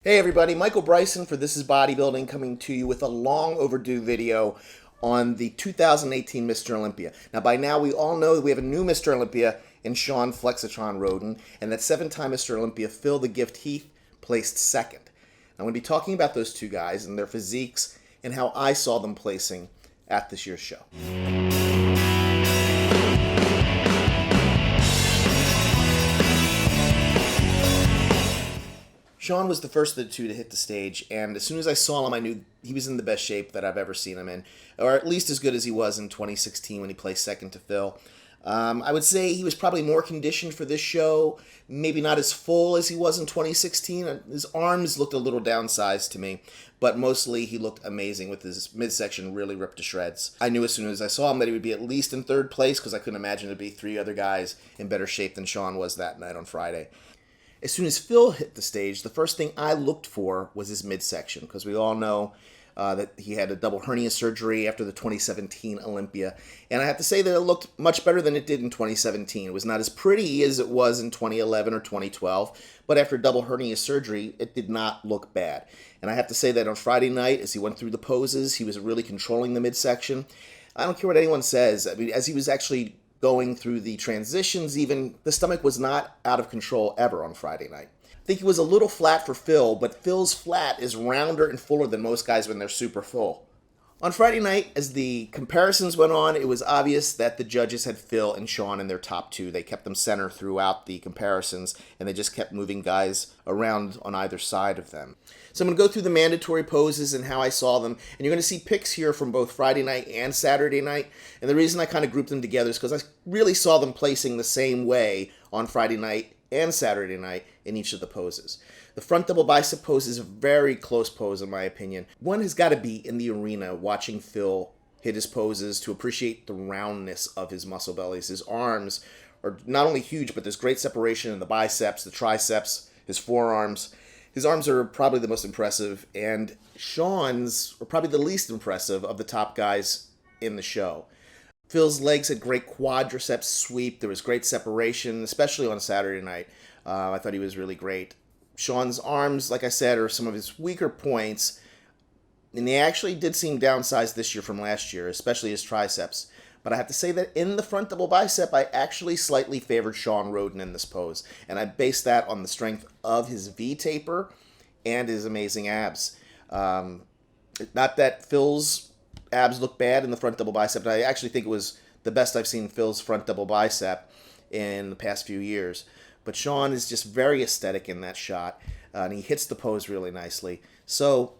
Hey everybody, Michael Bryson for This is Bodybuilding coming to you with a long overdue video on the 2018 Mr. Olympia. Now by now we all know that we have a new Mr. Olympia in Shawn Flexitron Roden, and that seven-time Mr. Olympia Phil the Gift Heath placed second. I'm going to be talking about those two guys and their physiques and how I saw them placing at this year's show. Shawn was the first of the two to hit the stage, and as soon as I saw him, I knew he was in the best shape that I've ever seen him in, or at least as good as he was in 2016 when he placed second to Phil. I would say he was probably more conditioned for this show, maybe not as full as he was in 2016. His arms looked a little downsized to me, but mostly he looked amazing with his midsection really ripped to shreds. I knew as soon as I saw him that he would be at least in third place because I couldn't imagine there'd be three other guys in better shape than Shawn was that night on Friday. As soon as Phil hit the stage, the first thing I looked for was his midsection, because we all know that he had a double hernia surgery after the 2017 Olympia. And I have to say that it looked much better than it did in 2017. It was not as pretty as it was in 2011 or 2012, but after double hernia surgery, it did not look bad. And I have to say that on Friday night, as he went through the poses, he was really controlling the midsection. I don't care what anyone says. I mean, as he was actually going through the transitions, even the stomach was not out of control ever on Friday night. I think he was a little flat for Phil, but Phil's flat is rounder and fuller than most guys when they're super full. On Friday night, as the comparisons went on, it was obvious that the judges had Phil and Shawn in their top two. They kept them center throughout the comparisons, and they just kept moving guys around on either side of them. So I'm going to go through the mandatory poses and how I saw them, and you're going to see pics here from both Friday night and Saturday night. And the reason I kind of grouped them together is because I really saw them placing the same way on Friday night and Saturday night in each of the poses. The front double bicep pose is a very close pose in my opinion. One has got to be in the arena watching Phil hit his poses to appreciate the roundness of his muscle bellies. His arms are not only huge, but there's great separation in the biceps, the triceps, his forearms. His arms are probably the most impressive, and Shawn's are probably the least impressive of the top guys in the show. Phil's legs had great quadriceps sweep. There was great separation, especially on Saturday night. I thought he was really great. Shawn's arms, like I said, are some of his weaker points, and they actually did seem downsized this year from last year, especially his triceps. But I have to say that in the front double bicep, I actually slightly favored Shawn Roden in this pose, and I based that on the strength of his V-taper and his amazing abs. Not that Phil's abs look bad in the front double bicep, but I actually think it was the best I've seen Phil's front double bicep in the past few years. But Shawn is just very aesthetic in that shot, and he hits the pose really nicely. So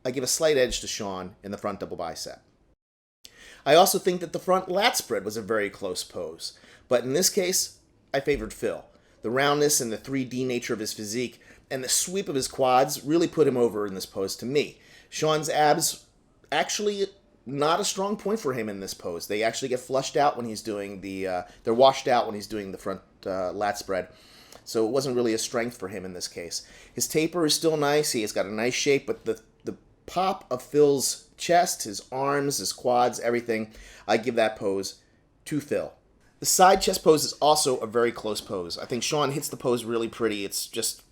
I give a slight edge to Shawn in the front double bicep. I also think that the front lat spread was a very close pose, but in this case, I favored Phil. The roundness and the 3D nature of his physique and the sweep of his quads really put him over in this pose to me. Shawn's abs actually not a strong point for him in this pose. They actually get flushed out when he's doing they're washed out when he's doing the front lat spread. So it wasn't really a strength for him in this case. His taper is still nice. He has got a nice shape, but the pop of Phil's chest, his arms, his quads, everything, I give that pose to Phil. The side chest pose is also a very close pose. I think Shawn hits the pose really pretty. It's just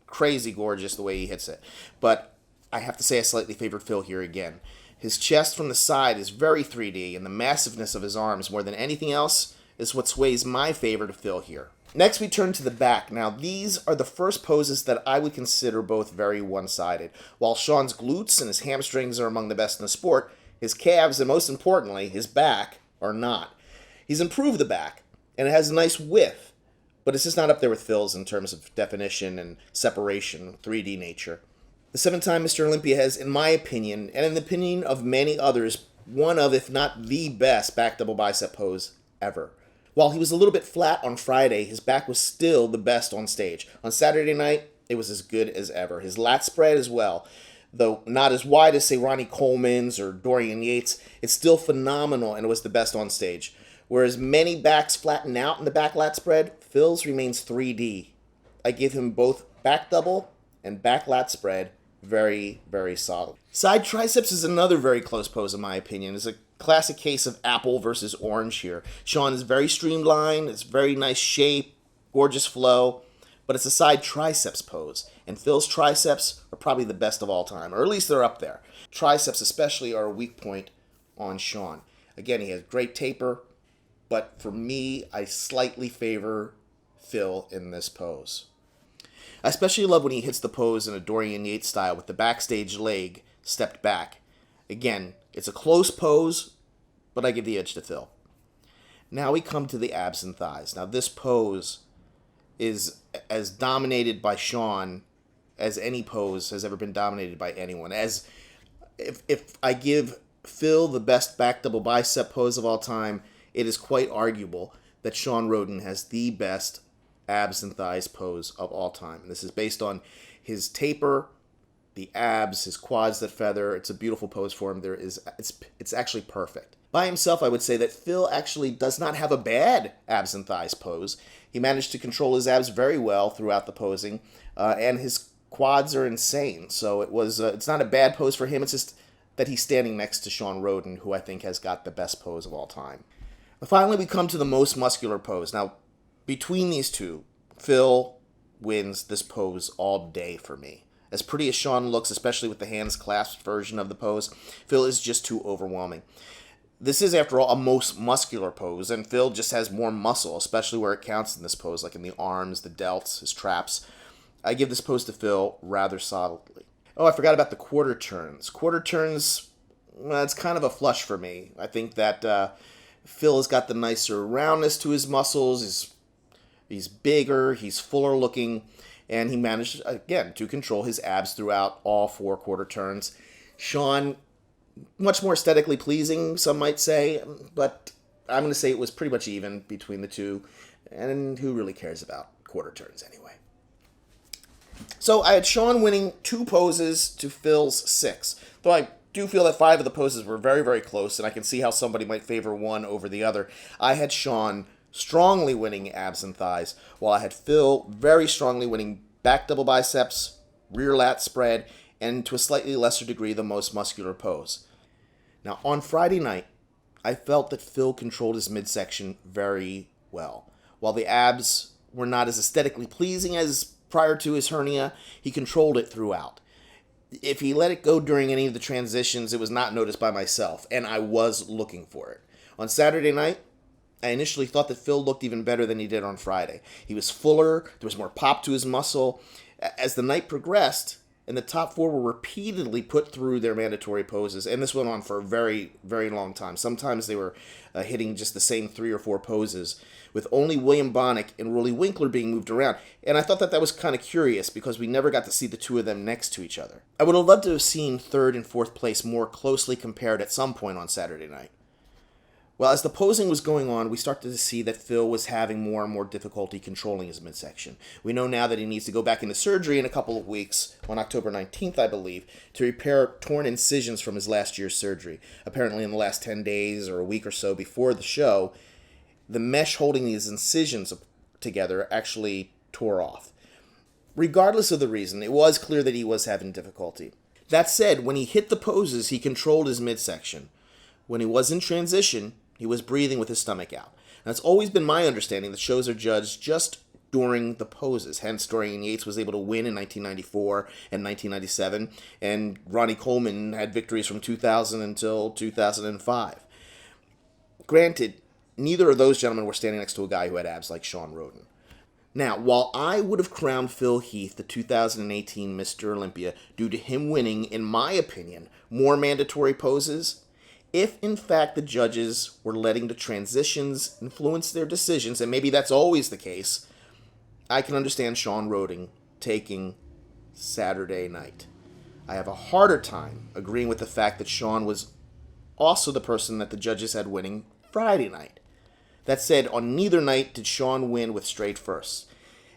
crazy gorgeous the way he hits it. But I have to say I slightly favored Phil here again. His chest from the side is very 3D, and the massiveness of his arms, more than anything else, is what sways my favor to Phil here. Next, we turn to the back. Now, these are the first poses that I would consider both very one-sided. While Shawn's glutes and his hamstrings are among the best in the sport, his calves, and most importantly, his back, are not. He's improved the back, and it has a nice width, but it's just not up there with Phil's in terms of definition and separation, 3D nature. The seven-time Mr. Olympia has, in my opinion, and in the opinion of many others, one of, if not the best, back double bicep pose ever. While he was a little bit flat on Friday, his back was still the best on stage. On Saturday night, it was as good as ever. His lat spread as well, though not as wide as, say, Ronnie Coleman's or Dorian Yates, it's still phenomenal and it was the best on stage. Whereas many backs flatten out in the back lat spread, Phil's remains 3D. I give him both back double and back lat spread very, very solid. Side triceps is another very close pose in my opinion. It's a classic case of apple versus orange here. Shawn is very streamlined, it's very nice shape, gorgeous flow, but it's a side triceps pose. And Phil's triceps probably the best of all time, or at least they're up there. Triceps especially are a weak point on Shawn. Again, he has great taper, but for me, I slightly favor Phil in this pose. I especially love when he hits the pose in a Dorian Yates style with the backstage leg stepped back. Again, it's a close pose, but I give the edge to Phil. Now we come to the abs and thighs. Now this pose is as dominated by Shawn as any pose has ever been dominated by anyone. As if I give Phil the best back double bicep pose of all time, it is quite arguable that Shawn Rhoden has the best abs and thighs pose of all time. And this is based on his taper, the abs, his quads that feather. It's a beautiful pose for him. It's actually perfect. By himself, I would say that Phil actually does not have a bad abs and thighs pose. He managed to control his abs very well throughout the posing, and his quads are insane. So it's not a bad pose for him. It's just that he's standing next to Shawn Rhoden, who I think has got the best pose of all time. Finally, we come to the most muscular pose. Now, between these two, Phil wins this pose all day for me. As pretty as Shawn looks, especially with the hands clasped version of the pose, Phil is just too overwhelming. This is, after all, a most muscular pose, and Phil just has more muscle, especially where it counts in this pose, like in the arms, the delts, his traps. I give this pose to Phil rather solidly. Oh, I forgot about the quarter turns. Quarter turns, well, it's kind of a flush for me. I think that Phil has got the nicer roundness to his muscles. He's bigger, he's fuller looking, and he managed, again, to control his abs throughout all 4 quarter turns. Shawn, much more aesthetically pleasing, some might say, but I'm going to say it was pretty much even between the two, and who really cares about quarter turns anyway? So I had Shawn winning 2 poses to Phil's 6, though I do feel that 5 of the poses were very, very close, and I can see how somebody might favor one over the other. I had Shawn strongly winning abs and thighs, while I had Phil very strongly winning back double biceps, rear lat spread, and to a slightly lesser degree, the most muscular pose. Now, on Friday night, I felt that Phil controlled his midsection very well. While the abs were not as aesthetically pleasing as prior to his hernia, he controlled it throughout. If he let it go during any of the transitions, it was not noticed by myself, and I was looking for it. On Saturday night, I initially thought that Phil looked even better than he did on Friday. He was fuller, there was more pop to his muscle. As the night progressed, and the top 4 were repeatedly put through their mandatory poses, and this went on for a very, very long time. Sometimes they were hitting just the same 3 or 4 poses, with only William Bonnick and Rolly Winkler being moved around. And I thought that was kind of curious, because we never got to see the 2 of them next to each other. I would have loved to have seen 3rd and 4th place more closely compared at some point on Saturday night. Well, as the posing was going on, we started to see that Phil was having more and more difficulty controlling his midsection. We know now that he needs to go back into surgery in a couple of weeks, on October 19th, I believe, to repair torn incisions from his last year's surgery. Apparently in the last 10 days or a week or so before the show, the mesh holding these incisions together actually tore off. Regardless of the reason, it was clear that he was having difficulty. That said, when he hit the poses, he controlled his midsection. When he was in transition, he was breathing with his stomach out. Now, it's always been my understanding that shows are judged just during the poses. Hence, Dorian Yates was able to win in 1994 and 1997, and Ronnie Coleman had victories from 2000 until 2005. Granted, neither of those gentlemen were standing next to a guy who had abs like Shawn Rhoden. Now, while I would have crowned Phil Heath the 2018 Mr. Olympia due to him winning, in my opinion, more mandatory poses, if, in fact, the judges were letting the transitions influence their decisions, and maybe that's always the case, I can understand Shawn Rhoden taking Saturday night. I have a harder time agreeing with the fact that Shawn was also the person that the judges had winning Friday night. That said, on neither night did Shawn win with straight firsts.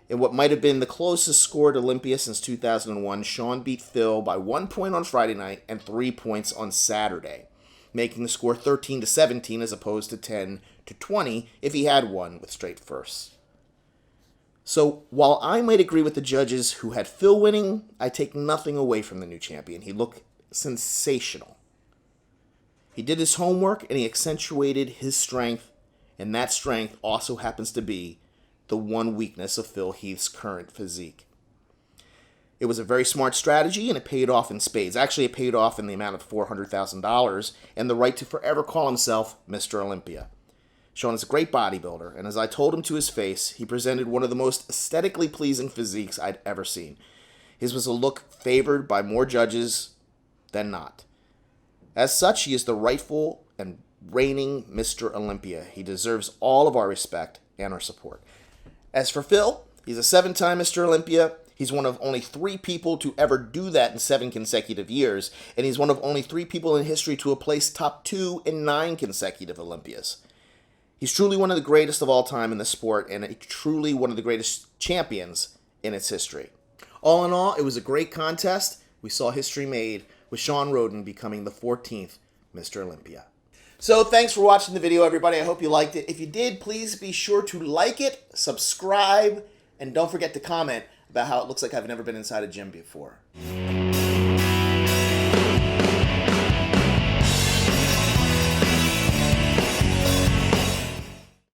In what might have been the closest score at Olympia since 2001, Shawn beat Phil by 1 point on Friday night and 3 points on Saturday, making the score 13-17 as opposed to 10-20 if he had won with straight firsts. So, while I might agree with the judges who had Phil winning, I take nothing away from the new champion. He looked sensational. He did his homework and he accentuated his strength, and that strength also happens to be the one weakness of Phil Heath's current physique. It was a very smart strategy, and it paid off in spades. Actually, it paid off in the amount of $400,000 and the right to forever call himself Mr. Olympia. Shawn is a great bodybuilder, and as I told him to his face, he presented one of the most aesthetically pleasing physiques I'd ever seen. His was a look favored by more judges than not. As such, he is the rightful and reigning Mr. Olympia. He deserves all of our respect and our support. As for Phil, he's a 7-time Mr. Olympia. He's one of only 3 people to ever do that in 7 consecutive years, and he's one of only 3 people in history to have placed top 2 in 9 consecutive Olympias. He's truly one of the greatest of all time in the sport, and truly one of the greatest champions in its history. All in all, it was a great contest. We saw history made with Shawn Rhoden becoming the 14th Mr. Olympia. So thanks for watching the video, everybody. I hope you liked it. If you did, please be sure to like it, subscribe, and don't forget to comment about how it looks like I've never been inside a gym before.